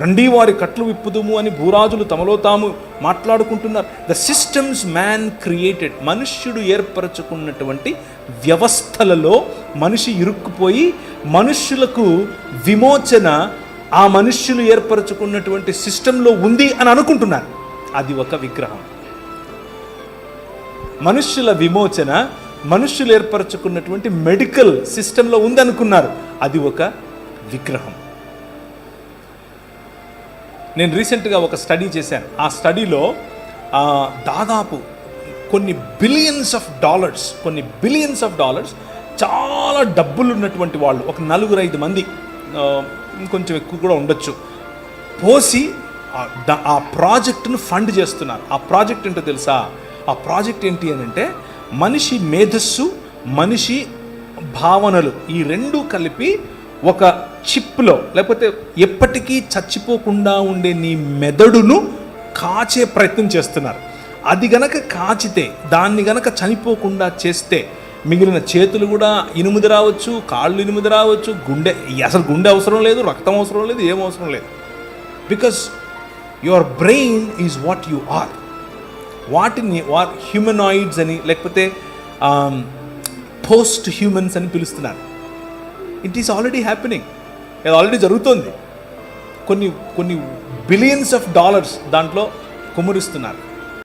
రండి వారి కట్లు విప్పుదుము అని భూరాజులు తమలో తాము మాట్లాడుకుంటున్నారు. ద సిస్టమ్స్ మ్యాన్ క్రియేటెడ్, మనుష్యుడు ఏర్పరచుకున్నటువంటి వ్యవస్థలలో మనిషి ఇరుక్కుపోయి మనుష్యులకు విమోచన ఆ మనుష్యులు ఏర్పరచుకున్నటువంటి సిస్టంలో ఉంది అని అనుకుంటున్నారు. అది ఒక విగ్రహం. మనుష్యుల విమోచన మనుష్యులు ఏర్పరచుకున్నటువంటి మెడికల్ సిస్టంలో ఉందనుకున్నారు. అది ఒక విగ్రహం. నేను రీసెంట్గా ఒక స్టడీ చేశాను. ఆ స్టడీలో దాదాపు కొన్ని బిలియన్స్ ఆఫ్ డాలర్స్ చాలా డబ్బులు ఉన్నటువంటి వాళ్ళు, ఒక 4-5 మంది, ఇంకొంచెం ఎక్కువ కూడా ఉండొచ్చు, పోసి ఆ ప్రాజెక్టును ఫండ్ చేస్తున్నారు. ఆ ప్రాజెక్ట్ ఏంటో తెలుసా? ఆ ప్రాజెక్ట్ ఏంటి అని అంటే, మనిషి మేధస్సు, మనిషి భావనలు ఈ రెండూ కలిపి ఒక చిప్లో, లేకపోతే ఎప్పటికీ చచ్చిపోకుండా ఉండే నీ మెదడును కాచే ప్రయత్నం చేస్తున్నారు. అది గనక కాచితే, దాన్ని గనక చనిపోకుండా చేస్తే, మిగిలిన చేతులు కూడా ఇనుముది రావచ్చు, కాళ్ళు ఇనుముది రావచ్చు, అసలు గుండె అవసరం లేదు, రక్తం అవసరం లేదు, ఏం అవసరం లేదు. Because your brain is what you are. వాటిని హ్యూమనాయిడ్స్ అని, లేకపోతే పోస్ట్ హ్యూమన్స్ అని పిలుస్తున్నారు. It is already happening. ఇది ఆల్రెడీ జరుగుతోంది. కొన్ని బిలియన్స్ ఆఫ్ డాలర్స్ దాంట్లో కుమ్మరిస్తున్నారు.